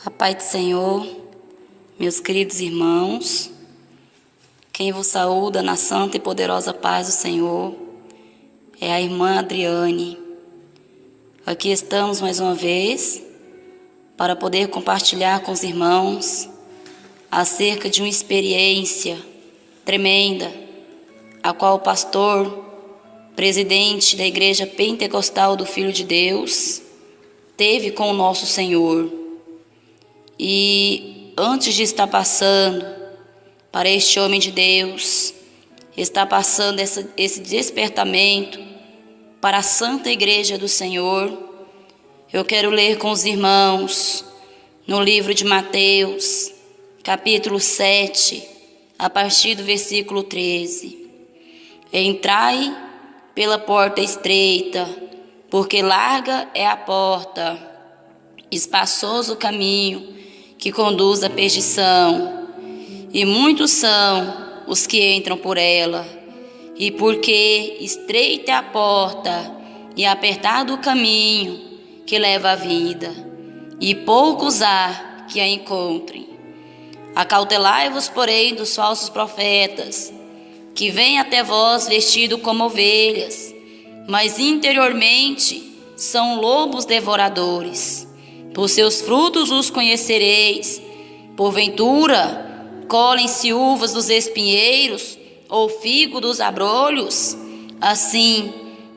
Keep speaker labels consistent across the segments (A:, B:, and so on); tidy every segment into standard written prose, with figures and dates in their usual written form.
A: A paz do Senhor, meus queridos irmãos, quem vos saúda na santa e poderosa paz do Senhor é a irmã Adriane. Aqui estamos mais uma vez para poder compartilhar com os irmãos acerca de uma experiência tremenda, a qual o pastor, presidente da Igreja Pentecostal do Filho de Deus, teve com o nosso Senhor. E antes de estar passando para este homem de Deus, está passando esse despertamento para a Santa Igreja do Senhor, eu quero ler com os irmãos no livro de Mateus, capítulo 7, a partir do versículo 13. Entrai pela porta estreita, porque larga é a porta, espaçoso o caminho que conduz à perdição, e muitos são os que entram por ela. E porque estreita é a porta e apertado o caminho que leva à vida, e poucos há que a encontrem. Acautelai-vos, porém, dos falsos profetas, que vêm até vós vestidos como ovelhas, mas interiormente são lobos devoradores. Por seus frutos os conhecereis. Porventura, colhem-se uvas dos espinheiros, ou figo dos abrolhos? Assim,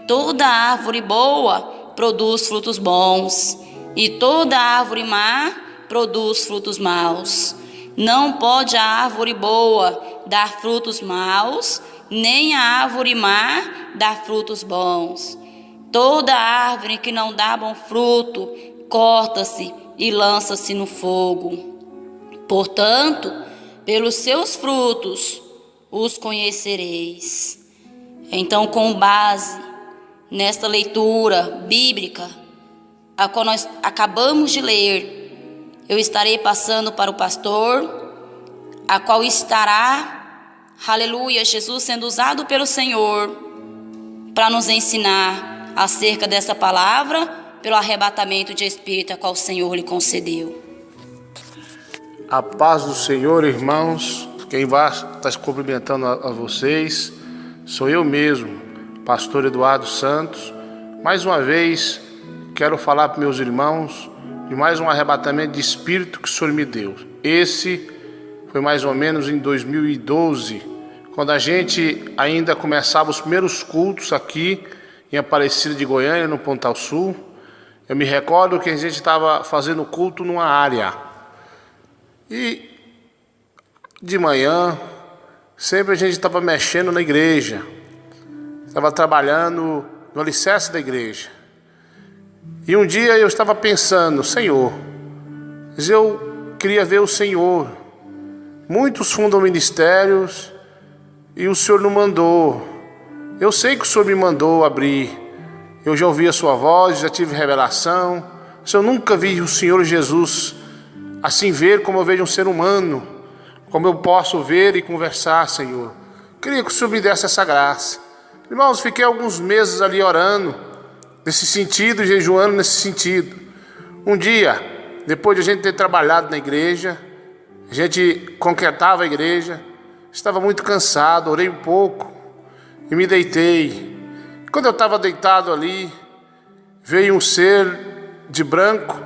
A: toda árvore boa produz frutos bons, e toda árvore má produz frutos maus. Não pode a árvore boa dar frutos maus, nem a árvore má dar frutos bons. Toda árvore que não dá bom fruto, corta-se e lança-se no fogo. Portanto, pelos seus frutos os conhecereis. Então, com base nesta leitura bíblica, a qual nós acabamos de ler, eu estarei passando para o pastor, a qual estará, aleluia, Jesus sendo usado pelo Senhor para nos ensinar acerca dessa palavra, pelo arrebatamento de espírito a qual o Senhor lhe concedeu.
B: A paz do Senhor, irmãos. Quem vai estar cumprimentando a vocês sou eu mesmo, pastor Eduardo Santos. Mais uma vez quero falar para meus irmãos de mais um arrebatamento de espírito que o Senhor me deu. Esse foi mais ou menos em 2012, quando a gente ainda começava os primeiros cultos aqui em Aparecida de Goiânia, no Pontal Sul. Eu me recordo que a gente estava fazendo culto numa área. E de manhã, sempre a gente estava mexendo na igreja. Estava trabalhando no alicerce da igreja. E um dia eu estava pensando, Senhor, mas eu queria ver o Senhor. Muitos fundam ministérios e o Senhor não mandou. Eu sei que o Senhor me mandou abrir. Eu já ouvi a sua voz, já tive revelação. Mas eu nunca vi o Senhor Jesus assim ver como eu vejo um ser humano, como eu posso ver e conversar, Senhor. Queria que o Senhor me desse essa graça. Irmãos, fiquei alguns meses ali orando, nesse sentido, jejuando nesse sentido. Um dia, depois de a gente ter trabalhado na igreja, a gente concretava a igreja, estava muito cansado, orei um pouco e me deitei. Quando eu estava deitado ali, veio um ser de branco.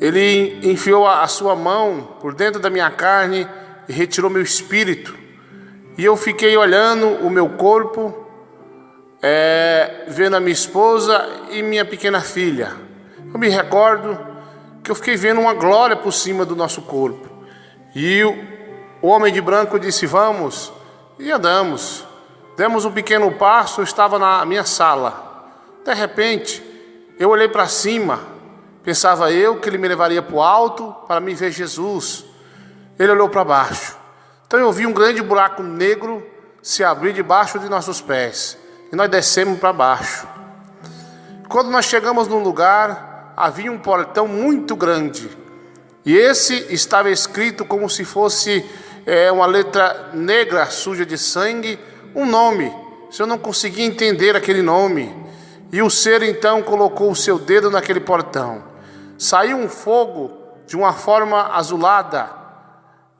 B: Ele enfiou a sua mão por dentro da minha carne e retirou meu espírito. E eu fiquei olhando o meu corpo, vendo a minha esposa e minha pequena filha. Eu me recordo que eu fiquei vendo uma glória por cima do nosso corpo. E o homem de branco disse, vamos, e andamos. Demos um pequeno passo, eu estava na minha sala. De repente, eu olhei para cima. Pensava eu que ele me levaria para o alto para me ver Jesus. Ele olhou para baixo. Então eu vi um grande buraco negro se abrir debaixo de nossos pés. E nós descemos para baixo. Quando nós chegamos num lugar, havia um portão muito grande. E esse estava escrito como se fosse uma letra negra, suja de sangue, um nome. Eu não conseguia entender aquele nome. E o ser então colocou o seu dedo naquele portão. Saiu um fogo de uma forma azulada,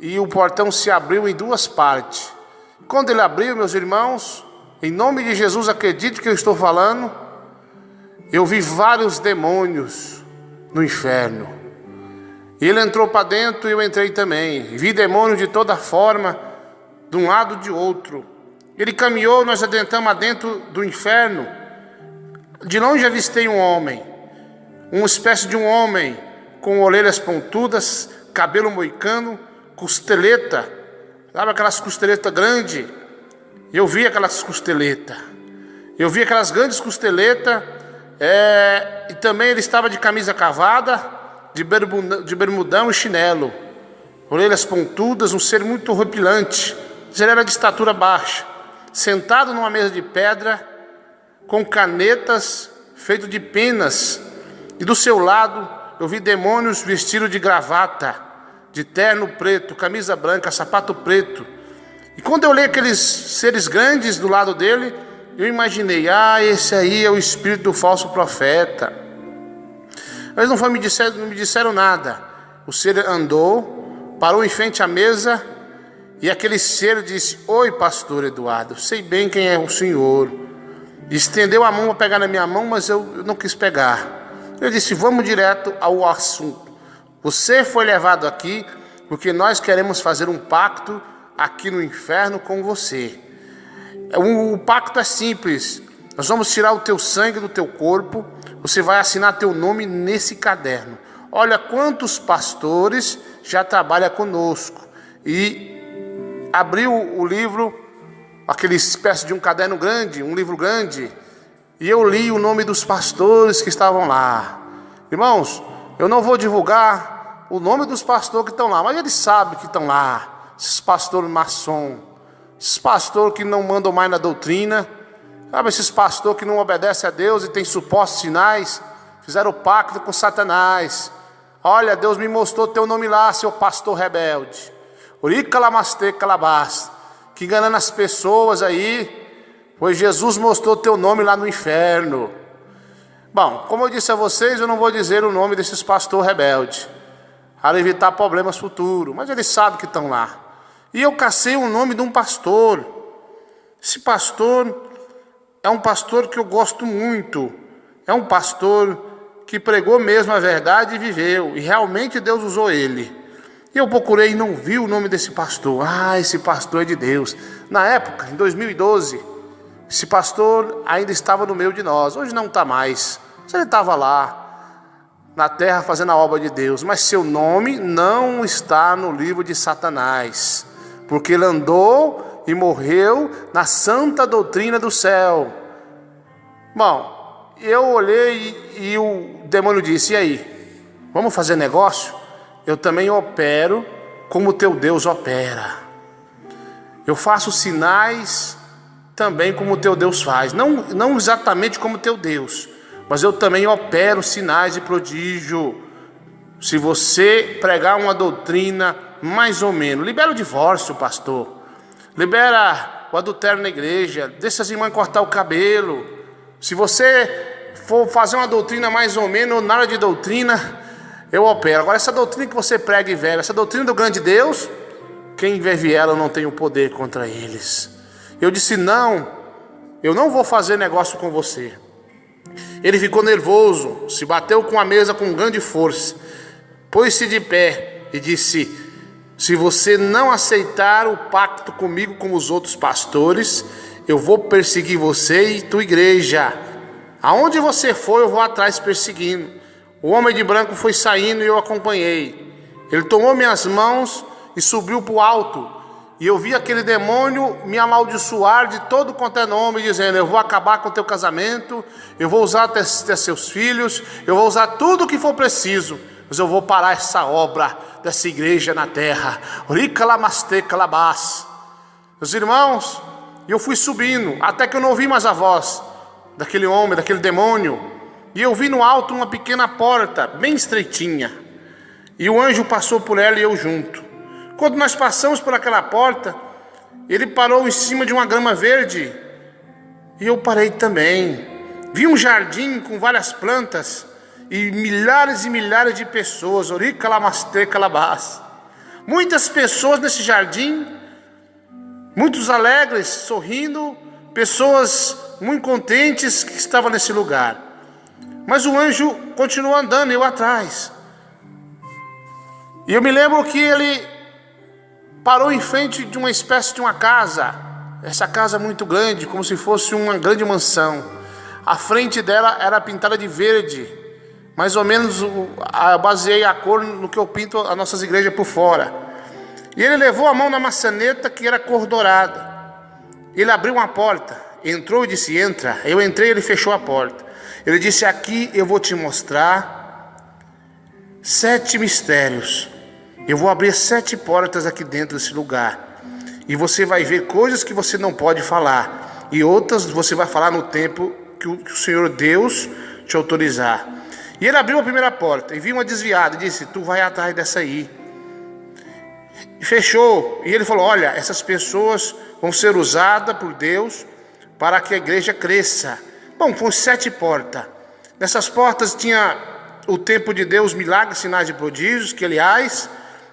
B: e o portão se abriu em duas partes. Quando ele abriu, meus irmãos, em nome de Jesus, acredite que eu estou falando, eu vi vários demônios no inferno. E ele entrou para dentro e eu entrei também. Vi demônios de toda forma, de um lado e de outro. Ele caminhou, nós adentramos dentro do inferno. De longe avistei um homem, uma espécie de um homem com orelhas pontudas, cabelo moicano, costeleta, sabe aquelas costeletas grandes? Eu vi aquelas costeletas, eu vi aquelas grandes costeletas, e também ele estava de camisa cavada, de bermudão e chinelo, orelhas pontudas, um ser muito horripilante. Ele era de estatura baixa, sentado numa mesa de pedra, com canetas feito de penas, e do seu lado eu vi demônios vestidos de gravata, de terno preto, camisa branca, sapato preto. E quando eu olhei aqueles seres grandes do lado dele, eu imaginei, esse aí é o espírito do falso profeta. Eles não me disseram nada. O ser andou, parou em frente à mesa, e aquele ser disse: oi, pastor Eduardo, sei bem quem é o senhor. Estendeu a mão para pegar na minha mão, mas eu não quis pegar. Eu disse: vamos direto ao assunto. Você foi levado aqui porque nós queremos fazer um pacto aqui no inferno com você. O pacto é simples. Nós vamos tirar o teu sangue do teu corpo. Você vai assinar teu nome nesse caderno. Olha quantos pastores já trabalham conosco. E abriu o livro, aquele espécie de um caderno grande, um livro grande, e eu li o nome dos pastores que estavam lá. Irmãos, eu não vou divulgar o nome dos pastores que estão lá, mas eles sabem que estão lá. Esses pastores maçom, esses pastores que não mandam mais na doutrina, sabe, esses pastores que não obedecem a Deus e têm supostos sinais, fizeram pacto com Satanás. Olha, Deus me mostrou teu nome lá, seu pastor rebelde. Uricalamaste calabás, que enganando as pessoas aí, pois Jesus mostrou teu nome lá no inferno. Bom, como eu disse a vocês, eu não vou dizer o nome desses pastores rebeldes, para evitar problemas futuros, mas eles sabem que estão lá. E eu cacei o nome de um pastor. Esse pastor é um pastor que eu gosto muito. É um pastor que pregou mesmo a verdade e viveu. E realmente Deus usou ele. E eu procurei e não vi o nome desse pastor. Esse pastor é de Deus. Na época, em 2012, esse pastor ainda estava no meio de nós. Hoje não está mais. Mas ele estava lá, na terra, fazendo a obra de Deus. Mas seu nome não está no livro de Satanás, porque ele andou e morreu na santa doutrina do céu. Bom, eu olhei e o demônio disse: e aí, vamos fazer negócio? Eu também opero como teu Deus opera. Eu faço sinais também como teu Deus faz. Não exatamente como teu Deus, mas eu também opero sinais e prodígio. Se você pregar uma doutrina mais ou menos, libera o divórcio, pastor, libera o adultério na igreja, deixa as irmãs cortar o cabelo. Se você for fazer uma doutrina mais ou menos, na área de doutrina, eu opero. Agora, essa doutrina que você prega e vive, essa doutrina do grande Deus, quem vive ela não tem o poder contra eles. Eu disse: não, eu não vou fazer negócio com você. Ele ficou nervoso, se bateu com a mesa com grande força, pôs-se de pé e disse: se você não aceitar o pacto comigo como os outros pastores, eu vou perseguir você e tua igreja. Aonde você for, eu vou atrás perseguindo. O homem de branco foi saindo e eu acompanhei. Ele tomou minhas mãos e subiu para o alto. E eu vi aquele demônio me amaldiçoar de todo quanto é nome, dizendo: eu vou acabar com o teu casamento, eu vou usar até seus filhos, eu vou usar tudo o que for preciso, mas eu vou parar essa obra dessa igreja na terra. Meus irmãos, eu fui subindo, até que eu não ouvi mais a voz daquele homem, daquele demônio. E eu vi no alto uma pequena porta, bem estreitinha. E o anjo passou por ela e eu junto. Quando nós passamos por aquela porta, ele parou em cima de uma grama verde. E eu parei também. Vi um jardim com várias plantas. e milhares de pessoas, muitas pessoas nesse jardim, muitos alegres, sorrindo, pessoas muito contentes que estavam nesse lugar. Mas o anjo continuou andando, eu atrás. E eu me lembro que ele parou em frente de uma espécie de uma casa, essa casa muito grande, como se fosse uma grande mansão. A frente dela era pintada de verde, mais ou menos eu baseei a cor no que eu pinto as nossas igrejas por fora. E ele levou a mão na maçaneta, que era cor dourada. Ele abriu uma porta, entrou e disse: entra. Eu entrei, ele fechou a porta. Ele disse: aqui eu vou te mostrar 7 mistérios. Eu vou abrir 7 portas aqui dentro desse lugar, e você vai ver coisas que você não pode falar, e outras você vai falar no tempo que o Senhor Deus te autorizar. E ele abriu a primeira porta e viu uma desviada e disse: tu vai atrás dessa aí. E fechou. E ele falou: olha, essas pessoas vão ser usadas por Deus para que a igreja cresça. Bom, foram 7 portas. Nessas portas tinha o tempo de Deus, milagres, sinais e prodígios, que aliás,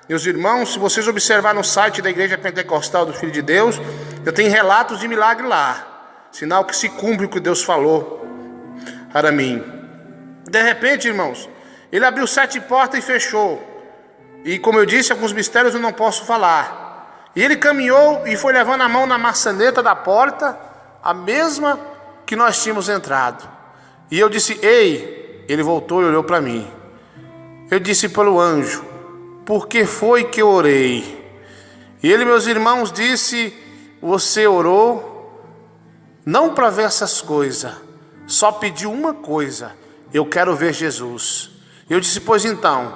B: meus irmãos, se vocês observar no site da Igreja Pentecostal do Filho de Deus, eu tenho relatos de milagre lá, sinal que se cumpre o que Deus falou para mim. De repente, irmãos, ele abriu 7 portas e fechou. E como eu disse, alguns mistérios eu não posso falar. E ele caminhou e foi levando a mão na maçaneta da porta, a mesma que nós tínhamos entrado. E eu disse: ei. Ele voltou e olhou para mim. Eu disse para o anjo: por que foi que eu orei? E ele, meus irmãos, disse: você orou não para ver essas coisas, só pediu uma coisa: eu quero ver Jesus. Eu disse: pois então,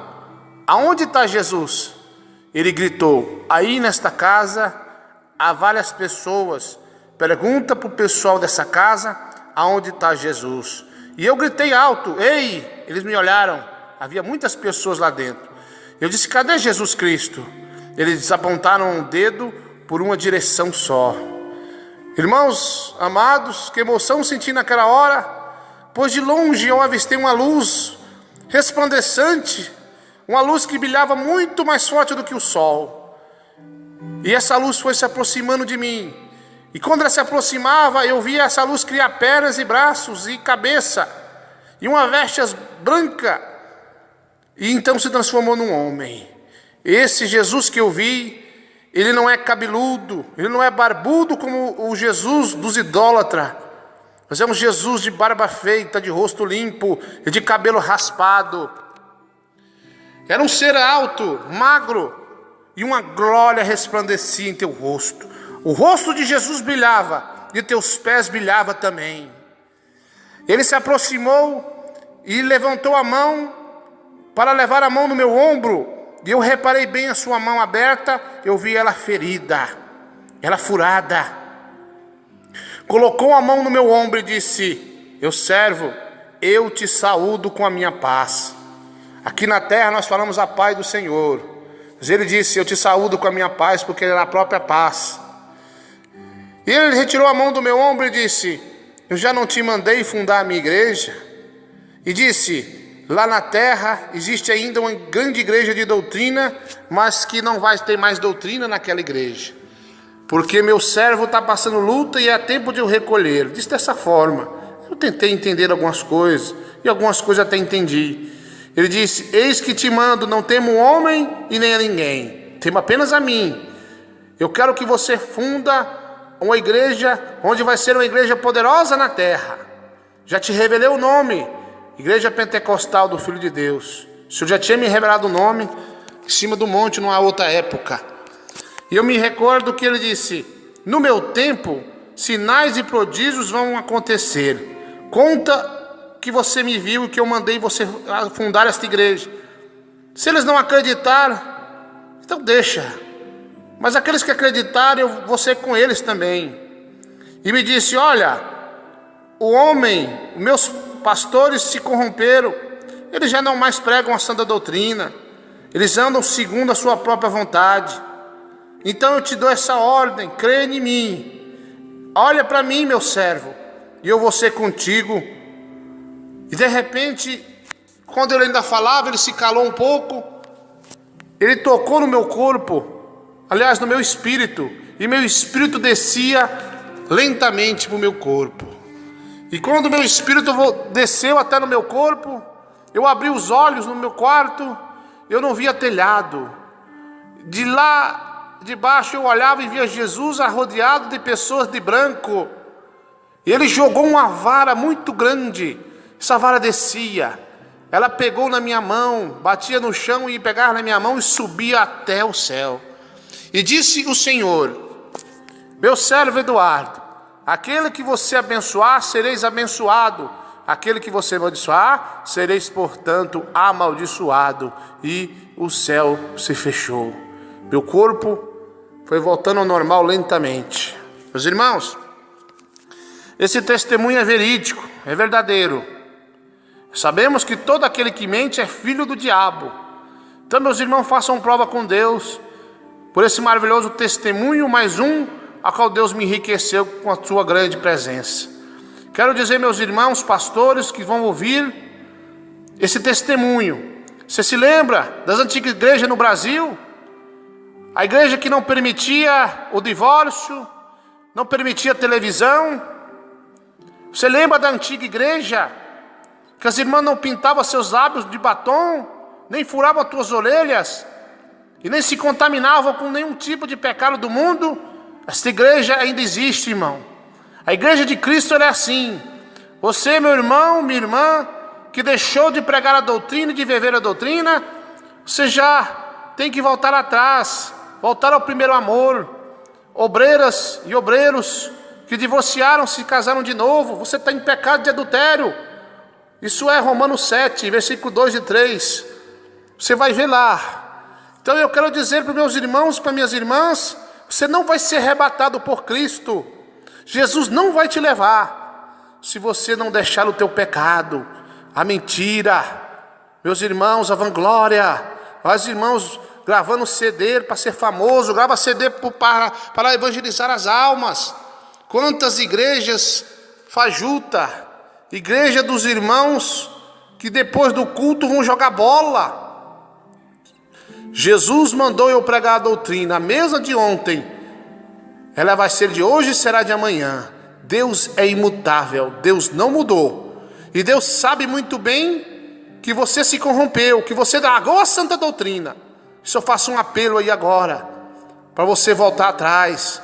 B: aonde está Jesus? Ele gritou: aí nesta casa há várias pessoas, pergunta para o pessoal dessa casa aonde está Jesus. E eu gritei alto: ei! Eles me olharam, havia muitas pessoas lá dentro. Eu disse: cadê Jesus Cristo? Eles apontaram um dedo por uma direção só. Irmãos amados, que emoção senti naquela hora, pois de longe eu avistei uma luz resplandecente, uma luz que brilhava muito mais forte do que o sol. E essa luz foi se aproximando de mim. E quando ela se aproximava, eu via essa luz criar pernas e braços e cabeça, e uma veste branca, e então se transformou num homem. Esse Jesus que eu vi, ele não é cabeludo, ele não é barbudo como o Jesus dos idólatras. Nós vemos Jesus de barba feita, de rosto limpo e de cabelo raspado. Era um ser alto, magro, e uma glória resplandecia em teu rosto. O rosto de Jesus brilhava, e teus pés brilhava também. Ele se aproximou e levantou a mão para levar a mão no meu ombro. E eu reparei bem a sua mão aberta, eu vi ela ferida, ela furada. Colocou a mão no meu ombro e disse: meu servo, eu te saúdo com a minha paz. Aqui na terra nós falamos a paz do Senhor, mas ele disse: eu te saúdo com a minha paz, porque ele é a própria paz. E ele retirou a mão do meu ombro e disse: eu já não te mandei fundar a minha igreja? E disse: lá na terra existe ainda uma grande igreja de doutrina, mas que não vai ter mais doutrina naquela igreja, porque meu servo está passando luta e é tempo de eu recolher. Disse dessa forma. Eu tentei entender algumas coisas, e algumas coisas até entendi. Ele disse: eis que te mando, não temo homem e nem a ninguém, temo apenas a mim. Eu quero que você funda uma igreja onde vai ser uma igreja poderosa na terra. Já te revelei o nome, Igreja Pentecostal do Filho de Deus. O Senhor já tinha me revelado o nome em cima do monte numa outra época. E eu me recordo que ele disse: no meu tempo, sinais e prodígios vão acontecer. Conta que você me viu e que eu mandei você fundar esta igreja. Se eles não acreditaram, então deixa. Mas aqueles que acreditaram, eu vou ser com eles também. E me disse: olha, meus pastores se corromperam. Eles já não mais pregam a santa doutrina. Eles andam segundo a sua própria vontade. Então eu te dou essa ordem, crê em mim. Olha para mim, meu servo, e eu vou ser contigo. E de repente, Quando ele ainda falava, ele se calou um pouco. Ele tocou no meu corpo, aliás, no meu espírito, e meu espírito descia lentamente para o meu corpo. E quando o meu espírito desceu até no meu corpo, eu abri os olhos no meu quarto, eu não via telhado. De lá de baixo eu olhava e via Jesus rodeado de pessoas de branco. E ele jogou uma vara muito grande. Essa vara descia. Ela pegou na minha mão, batia no chão e pegava na minha mão e subia até o céu. E disse o Senhor: meu servo Eduardo, aquele que você abençoar, sereis abençoado. Aquele que você amaldiçoar, sereis, portanto, amaldiçoado. E o céu se fechou. Meu corpo foi voltando ao normal lentamente. Meus irmãos, esse testemunho é verídico, é verdadeiro. Sabemos que todo aquele que mente é filho do diabo. Então, meus irmãos, façam prova com Deus por esse maravilhoso testemunho, mais um, a qual Deus me enriqueceu com a sua grande presença. Quero dizer, meus irmãos pastores que vão ouvir esse testemunho, você se lembra das antigas igrejas no Brasil? A igreja que não permitia o divórcio, não permitia televisão. Você lembra da antiga igreja? Que as irmãs não pintavam seus lábios de batom, nem furavam as tuas orelhas, e nem se contaminavam com nenhum tipo de pecado do mundo. Esta igreja ainda existe, irmão. A igreja de Cristo é assim. Você, meu irmão, minha irmã, que deixou de pregar a doutrina e de viver a doutrina, você já tem que voltar atrás, voltar ao primeiro amor. Obreiras e obreiros que divorciaram, se casaram de novo, você está em pecado de adultério. Isso é Romanos 7, versículo 2 e 3. Você vai ver lá. Então eu quero dizer para os meus irmãos e para minhas irmãs, você não vai ser arrebatado por Cristo. Jesus não vai te levar se você não deixar o teu pecado, a mentira. Meus irmãos, a vanglória. Os irmãos gravando CD para ser famoso, grava CD para evangelizar as almas. Quantas igrejas fajuta, igreja dos irmãos que depois do culto vão jogar bola. Jesus mandou eu pregar a doutrina, a mesma de ontem, ela vai ser de hoje e será de amanhã. Deus é imutável, Deus não mudou. E Deus sabe muito bem que você se corrompeu, que você largou a santa doutrina. Isso eu faço um apelo aí agora, para você voltar atrás,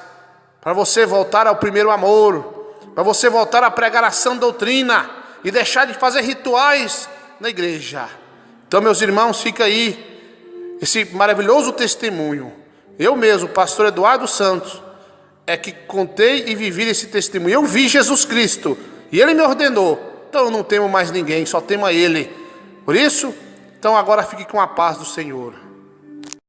B: para você voltar ao primeiro amor, para você voltar a pregar a sã doutrina e deixar de fazer rituais na igreja. Então, meus irmãos, fica aí esse maravilhoso testemunho. Eu mesmo, pastor Eduardo Santos, é que contei e vivi esse testemunho. Eu vi Jesus Cristo e Ele me ordenou. Então eu não temo mais ninguém, só temo a Ele. Por isso, então agora fique com a paz do Senhor.